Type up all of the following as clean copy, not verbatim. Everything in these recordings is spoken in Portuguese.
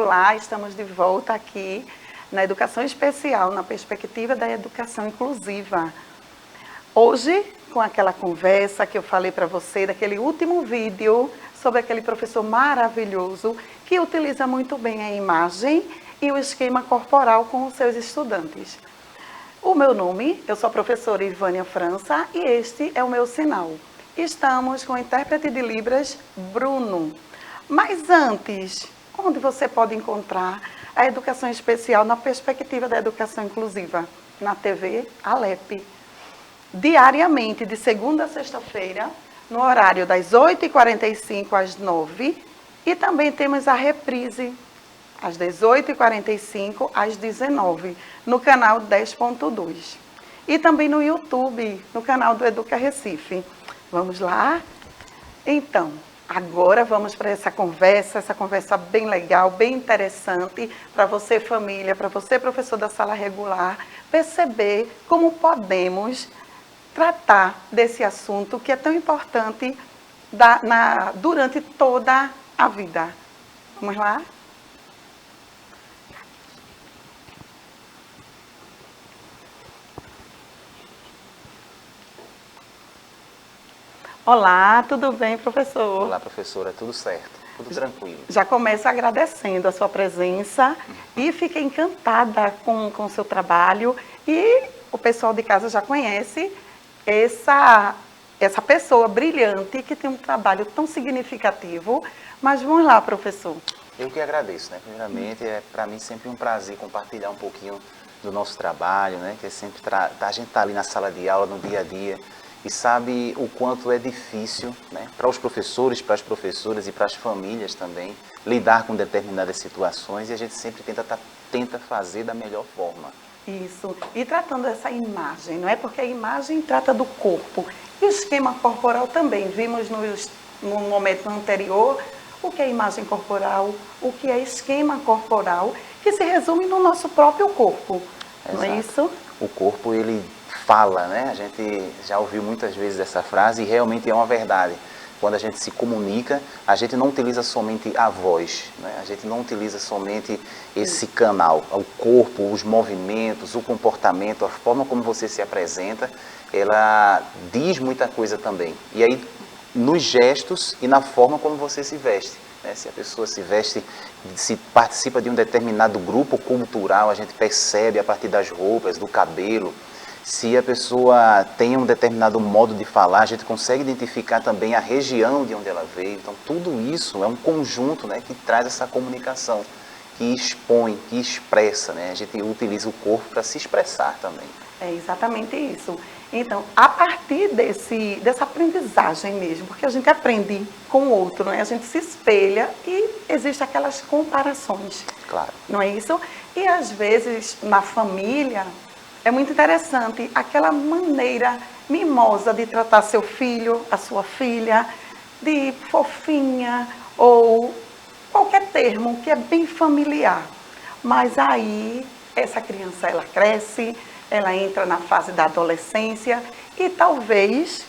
Olá, estamos de volta aqui na Educação Especial, na perspectiva da educação inclusiva. Hoje, com aquela conversa que eu falei para você, daquele último vídeo sobre aquele professor maravilhoso que utiliza muito bem a imagem e o esquema corporal com os seus estudantes. O meu nome, eu sou a professora Ivânia França e este é o meu sinal. Estamos com o intérprete de Libras, Bruno. Mas antes, onde você pode encontrar a educação especial na perspectiva da educação inclusiva? Na TV Alep. Diariamente, de segunda a sexta-feira, no horário das 8h45 às 9h. E também temos a reprise, às 18h45 às 19h, no canal 10.2. E também no YouTube, no canal do Educa Recife. Vamos lá? Então, agora vamos para essa conversa bem legal, bem interessante, para você família, para você professor da sala regular, perceber como podemos tratar desse assunto que é tão importante durante toda a vida. Vamos lá? Olá, tudo bem, professor? Olá, professora, tudo certo, tudo tranquilo. Já começo agradecendo a sua presença e fiquei encantada com o seu trabalho. E o pessoal de casa já conhece essa pessoa brilhante que tem um trabalho tão significativo. Mas vamos lá, professor. Eu que agradeço, né? Primeiramente, é para mim sempre um prazer compartilhar um pouquinho do nosso trabalho, né? Que é sempre a gente tá ali na sala de aula, no dia a dia, e sabe o quanto é difícil, né, para os professores, para as professoras e para as famílias também, lidar com determinadas situações, e a gente sempre tenta fazer da melhor forma. Isso. E tratando essa imagem, não é? Porque a imagem trata do corpo. E o esquema corporal também. Vimos no momento anterior o que é imagem corporal, o que é esquema corporal, que se resume no nosso próprio corpo. Exato. Não é isso? O corpo, ele fala, né? A gente já ouviu muitas vezes essa frase e realmente é uma verdade. Quando a gente se comunica, a gente não utiliza somente a voz, né? A gente não utiliza somente esse canal. O corpo, os movimentos, o comportamento, a forma como você se apresenta, ela diz muita coisa também. E aí, nos gestos e na forma como você se veste, né? Se a pessoa se veste, se participa de um determinado grupo cultural, a gente percebe a partir das roupas, do cabelo. Se a pessoa tem um determinado modo de falar, a gente consegue identificar também a região de onde ela veio. Então, tudo isso é um conjunto, né, que traz essa comunicação, que expõe, que expressa, né? A gente utiliza o corpo para se expressar também. É exatamente isso. Então, a partir dessa aprendizagem mesmo, porque a gente aprende com o outro, né? A gente se espelha e existem aquelas comparações. Claro. Não é isso? E às vezes, na família, é muito interessante aquela maneira mimosa de tratar seu filho, a sua filha, de fofinha ou qualquer termo que é bem familiar. Mas aí, essa criança, ela cresce, ela entra na fase da adolescência e talvez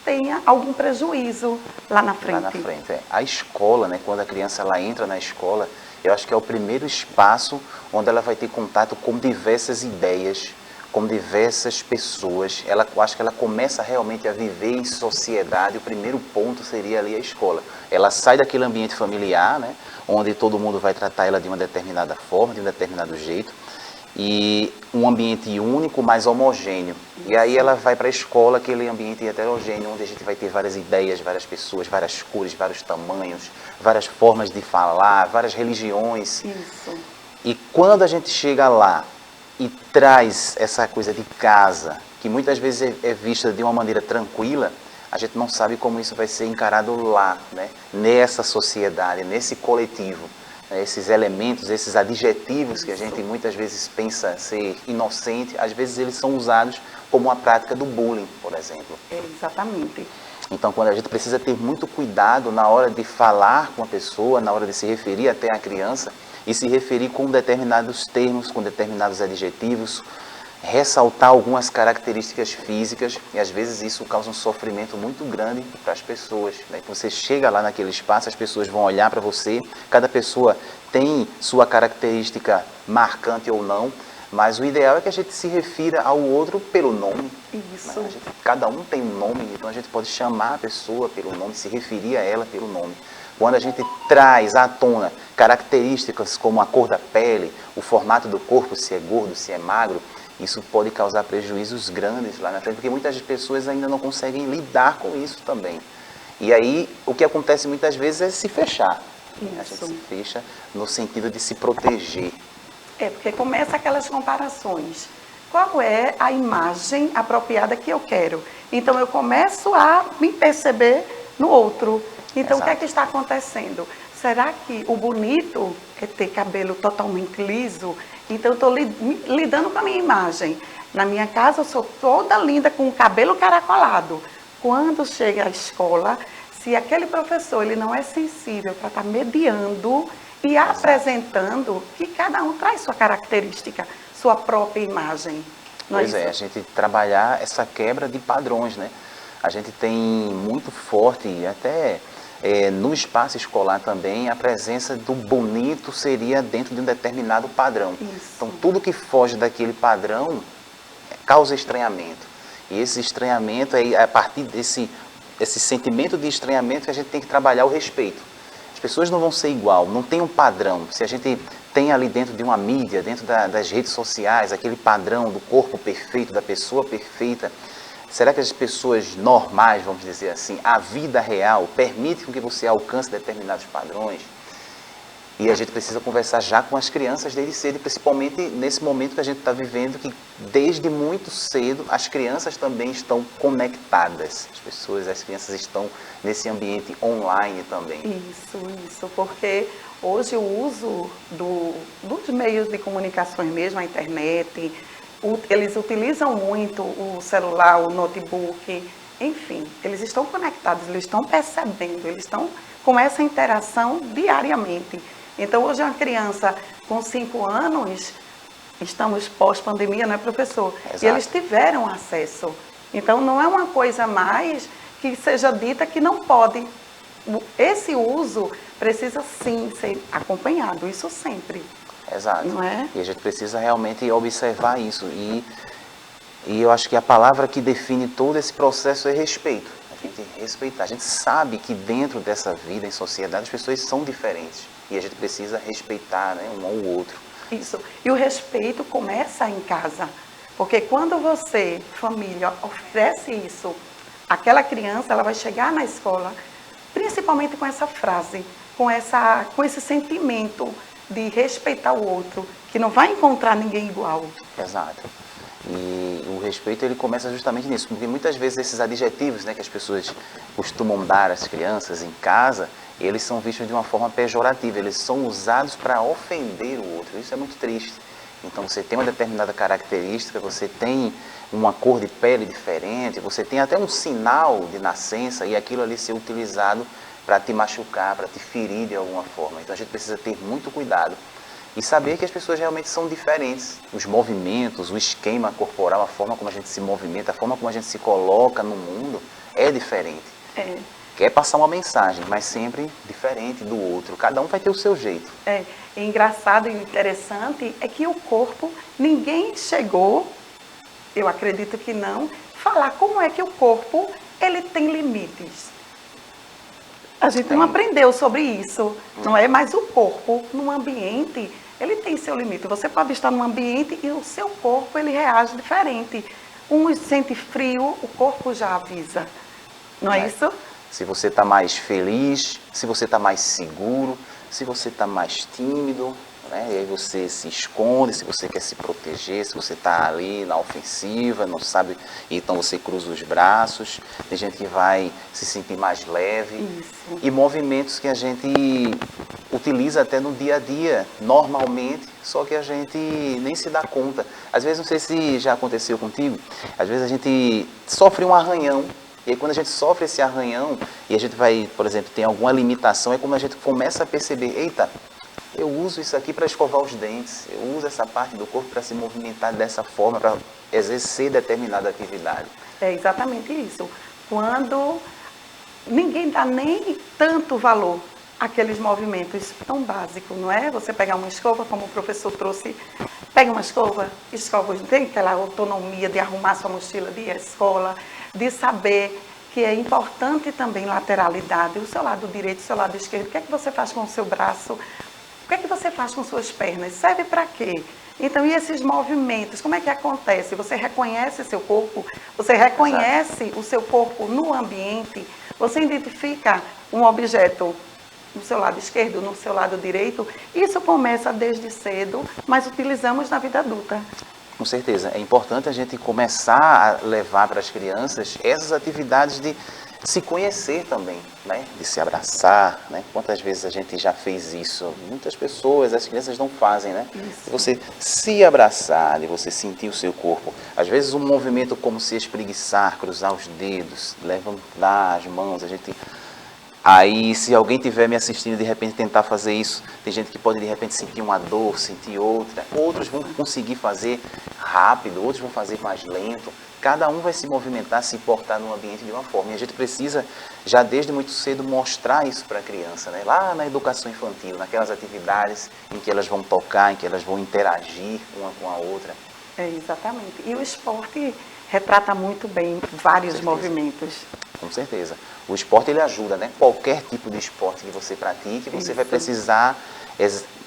tenha algum prejuízo lá na frente. Lá na frente, é. A escola, né, quando a criança ela entra na escola, eu acho que é o primeiro espaço onde ela vai ter contato com diversas ideias, com diversas pessoas. Eu acho que ela começa realmente a viver em sociedade. O primeiro ponto seria ali a escola. Ela sai daquele ambiente familiar, né, onde todo mundo vai tratar ela de uma determinada forma, de um determinado jeito, e um ambiente único, mas homogêneo. E aí ela vai para a escola, aquele ambiente heterogêneo, onde a gente vai ter várias ideias, várias pessoas, várias cores, vários tamanhos, várias formas de falar, várias religiões. Isso. E quando a gente chega lá e traz essa coisa de casa, que muitas vezes é vista de uma maneira tranquila, a gente não sabe como isso vai ser encarado lá, né? Nessa sociedade, nesse coletivo. Esses elementos, esses adjetivos que a gente muitas vezes pensa ser inocente, às vezes eles são usados como uma prática do bullying, por exemplo. Exatamente. Então, quando a gente precisa ter muito cuidado na hora de falar com a pessoa, na hora de se referir até a criança, e se referir com determinados termos, com determinados adjetivos, ressaltar algumas características físicas e às vezes isso causa um sofrimento muito grande para as pessoas, né? Então, você chega lá naquele espaço, as pessoas vão olhar para você, cada pessoa tem sua característica marcante ou não, mas o ideal é que a gente se refira ao outro pelo nome. Isso. Né? Cada um tem um nome, então a gente pode chamar a pessoa pelo nome, se referir a ela pelo nome. Quando a gente traz à tona características como a cor da pele, o formato do corpo, se é gordo, se é magro, isso pode causar prejuízos grandes lá na frente, porque muitas pessoas ainda não conseguem lidar com isso também. E aí, o que acontece muitas vezes é se fechar. A gente se fecha no sentido de se proteger. Porque começa aquelas comparações. Qual é a imagem apropriada que eu quero? Então, eu começo a me perceber no outro. Então, o que é que está acontecendo? Será que o bonito é ter cabelo totalmente liso? Então, eu estou lidando com a minha imagem. Na minha casa, eu sou toda linda com o cabelo caracolado. Quando chega à escola, se aquele professor ele não é sensível para estar mediando e apresentando, que cada um traz sua característica, sua própria imagem. Pois é, a gente trabalhar essa quebra de padrões, né? A gente tem muito forte, até no espaço escolar também, a presença do bonito seria dentro de um determinado padrão. Isso. Então, tudo que foge daquele padrão causa estranhamento. E esse estranhamento, a partir desse sentimento de estranhamento, que a gente tem que trabalhar o respeito. As pessoas não vão ser igual, não tem um padrão. Se a gente tem ali dentro de uma mídia, dentro das redes sociais, aquele padrão do corpo perfeito, da pessoa perfeita, será que as pessoas normais, vamos dizer assim, a vida real, permite que você alcance determinados padrões? E a gente precisa conversar já com as crianças desde cedo, principalmente nesse momento que a gente está vivendo, que desde muito cedo as crianças também estão conectadas. As crianças estão nesse ambiente online também. Isso, porque hoje o uso dos meios de comunicações mesmo, a internet, eles utilizam muito o celular, o notebook, enfim, eles estão conectados, eles estão percebendo, eles estão com essa interação diariamente. Então, hoje uma criança com 5 anos, estamos pós-pandemia, não é, professor? Exato. E eles tiveram acesso. Então, não é uma coisa mais que seja dita que não pode. Esse uso precisa, sim, ser acompanhado, isso sempre. Exato. Não é? E a gente precisa realmente observar isso. E eu acho que a palavra que define todo esse processo é respeito. A gente respeitar. A gente sabe que dentro dessa vida em sociedade as pessoas são diferentes. E a gente precisa respeitar, né, um ao outro. Isso. E o respeito começa em casa. Porque quando você, família, oferece isso, aquela criança ela vai chegar na escola, principalmente com essa frase, com esse sentimento de respeitar o outro, que não vai encontrar ninguém igual. Exato. E o respeito ele começa justamente nisso, porque muitas vezes esses adjetivos, né, que as pessoas costumam dar às crianças em casa, eles são vistos de uma forma pejorativa, eles são usados para ofender o outro. Isso é muito triste. Então você tem uma determinada característica, você tem uma cor de pele diferente, você tem até um sinal de nascença e aquilo ali ser utilizado para te machucar, para te ferir de alguma forma. Então a gente precisa ter muito cuidado e saber que as pessoas realmente são diferentes. Os movimentos, o esquema corporal, a forma como a gente se movimenta, a forma como a gente se coloca no mundo é diferente. Quer passar uma mensagem, mas sempre diferente do outro. Cada um vai ter o seu jeito. E engraçado e interessante é que o corpo, ninguém chegou, eu acredito que não, falar como é que o corpo ele tem limites. A gente não aprendeu sobre isso, não é? Mas o corpo, num ambiente, ele tem seu limite. Você pode estar num ambiente e o seu corpo, ele reage diferente. Um sente frio, o corpo já avisa. Não é isso? Se você está mais feliz, se você está mais seguro, se você está mais tímido, né? E aí você se esconde, se você quer se proteger, se você está ali na ofensiva, não sabe, então você cruza os braços. Tem gente que vai se sentir mais leve. Isso. E movimentos que a gente utiliza até no dia a dia, normalmente, só que a gente nem se dá conta. Às vezes, não sei se já aconteceu contigo, às vezes a gente sofre um arranhão. E aí quando a gente sofre esse arranhão e a gente vai, por exemplo, tem alguma limitação, é como a gente começa a perceber, eita, eu uso isso aqui para escovar os dentes, eu uso essa parte do corpo para se movimentar dessa forma, para exercer determinada atividade. É exatamente isso. Quando ninguém dá nem tanto valor àqueles movimentos tão básicos, não é? Você pegar uma escova, como o professor trouxe, pega uma escova, escova os dentes, aquela autonomia de arrumar sua mochila de escola, de saber que é importante também lateralidade, o seu lado direito, o seu lado esquerdo. O que é que você faz com o seu braço? O que é que você faz com suas pernas? Serve para quê? Então, e esses movimentos, como é que acontece? Você reconhece seu corpo? Você reconhece o seu corpo no ambiente? Você identifica um objeto no seu lado esquerdo, no seu lado direito? Isso começa desde cedo, mas utilizamos na vida adulta. Com certeza, é importante a gente começar a levar para as crianças essas atividades de se conhecer também, né? De se abraçar, né? Quantas vezes a gente já fez isso? Muitas pessoas, as crianças não fazem, né? Isso. De você se abraçar, de você sentir o seu corpo. Às vezes um movimento como se espreguiçar, cruzar os dedos, levantar as mãos, a gente... Aí, se alguém estiver me assistindo de repente tentar fazer isso, tem gente que pode de repente sentir uma dor, sentir outra, outros vão conseguir fazer rápido, outros vão fazer mais lento. Cada um vai se movimentar, se portar no ambiente de uma forma. E a gente precisa, já desde muito cedo, mostrar isso para a criança, né? Lá na educação infantil, naquelas atividades em que elas vão tocar, em que elas vão interagir uma com a outra. É, exatamente. E o esporte retrata muito bem vários movimentos. Com certeza. O esporte, ele ajuda, né? Qualquer tipo de esporte que você pratique, você vai precisar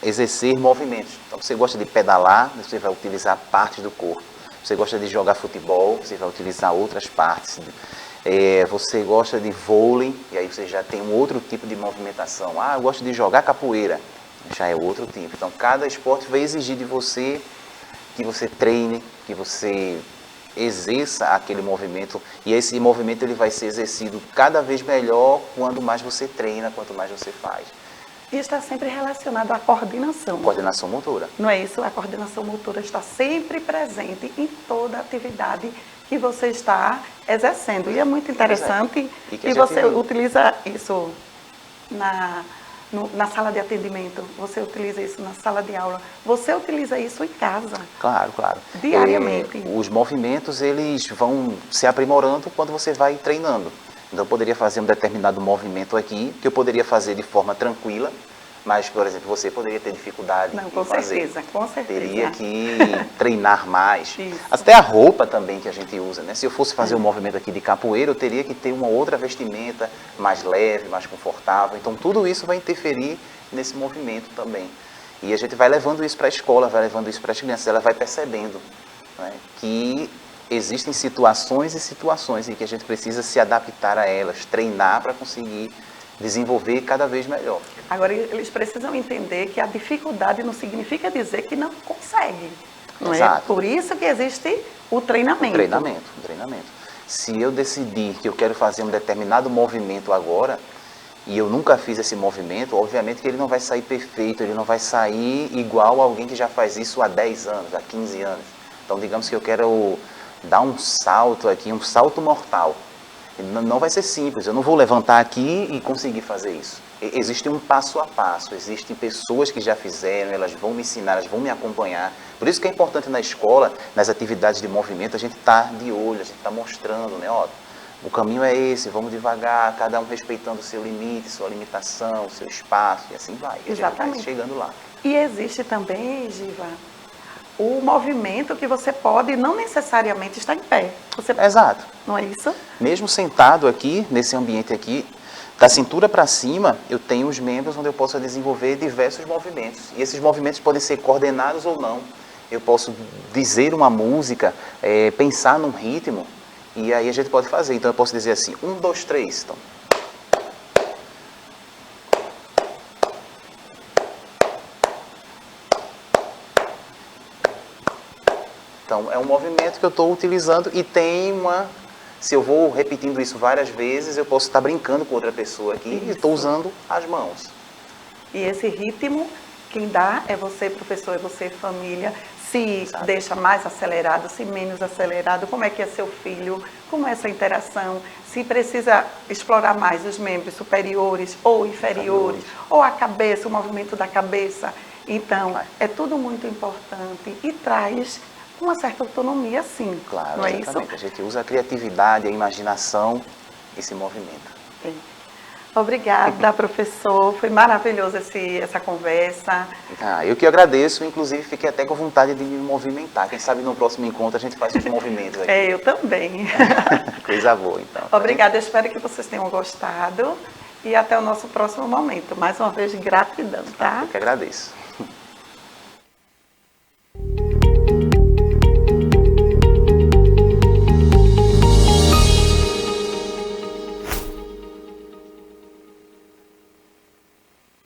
exercer movimentos. Então, você gosta de pedalar, você vai utilizar partes do corpo. Você gosta de jogar futebol, você vai utilizar outras partes. Você gosta de vôlei, e aí você já tem um outro tipo de movimentação. Ah, eu gosto de jogar capoeira, já é outro tipo. Então, cada esporte vai exigir de você que você treine, que você exerça aquele movimento, e esse movimento ele vai ser exercido cada vez melhor quanto mais você treina, quanto mais você faz. E está sempre relacionado à coordenação. Coordenação motora. Não é isso? A coordenação motora está sempre presente em toda atividade que você está exercendo. E é muito interessante que você utiliza isso na sala de atendimento, você utiliza isso na sala de aula, você utiliza isso em casa. Claro, claro. Diariamente. Os movimentos, eles vão se aprimorando quando você vai treinando. Então, eu poderia fazer um determinado movimento aqui, que eu poderia fazer de forma tranquila, mas, por exemplo, você poderia ter dificuldade em fazer. Com certeza. Teria que treinar mais. Isso. Até a roupa também que a gente usa, né? Se eu fosse fazer um movimento aqui de capoeira, eu teria que ter uma outra vestimenta mais leve, mais confortável. Então, tudo isso vai interferir nesse movimento também. E a gente vai levando isso para a escola, vai levando isso para as crianças, ela vai percebendo, né, que existem situações e situações em que a gente precisa se adaptar a elas, treinar para conseguir desenvolver cada vez melhor. Agora, eles precisam entender que a dificuldade não significa dizer que não consegue. Não Exato. é? Por isso que existe o treinamento. O treinamento. Se eu decidir que eu quero fazer um determinado movimento agora, e eu nunca fiz esse movimento, obviamente que ele não vai sair perfeito, ele não vai sair igual a alguém que já faz isso há 10 anos, há 15 anos. Então, digamos que eu quero dar um salto aqui, um salto mortal. Não vai ser simples, eu não vou levantar aqui e conseguir fazer isso. Existe um passo a passo, existem pessoas que já fizeram, elas vão me ensinar, elas vão me acompanhar. Por isso que é importante na escola, nas atividades de movimento, a gente está de olho, a gente está mostrando, né? Ó, o caminho é esse, vamos devagar, cada um respeitando o seu limite, sua limitação, o seu espaço, e assim vai. E a gente vai chegando lá. E existe também, Giva, o movimento que você pode não necessariamente estar em pé. Exato. Não é isso? Mesmo sentado aqui, nesse ambiente aqui, da cintura para cima, eu tenho os membros onde eu posso desenvolver diversos movimentos. E esses movimentos podem ser coordenados ou não. Eu posso dizer uma música, pensar num ritmo, e aí a gente pode fazer. Então eu posso dizer assim, 1, 2, 3. Então, Então, é um movimento que eu estou utilizando e tem uma... Se eu vou repetindo isso várias vezes, eu posso estar brincando com outra pessoa aqui e estou usando as mãos. E esse ritmo, quem dá é você, professor, é você, família. Se Exato. deixa mais acelerado, se menos acelerado, como é que é seu filho, como é essa interação, se precisa explorar mais os membros superiores ou inferiores, ou a cabeça, o movimento da cabeça. Então, é tudo muito importante e traz uma certa autonomia, sim. Claro, não é exatamente. isso? A gente usa a criatividade, a imaginação e se movimenta. É. Obrigada, professor. Foi maravilhoso essa conversa. Ah, eu que agradeço, inclusive fiquei até com vontade de me movimentar. Quem sabe no próximo encontro a gente faz os movimentos aqui. Eu também. Coisa boa, então. Obrigada, eu espero que vocês tenham gostado e até o nosso próximo momento. Mais uma vez, gratidão, tá? Eu que agradeço.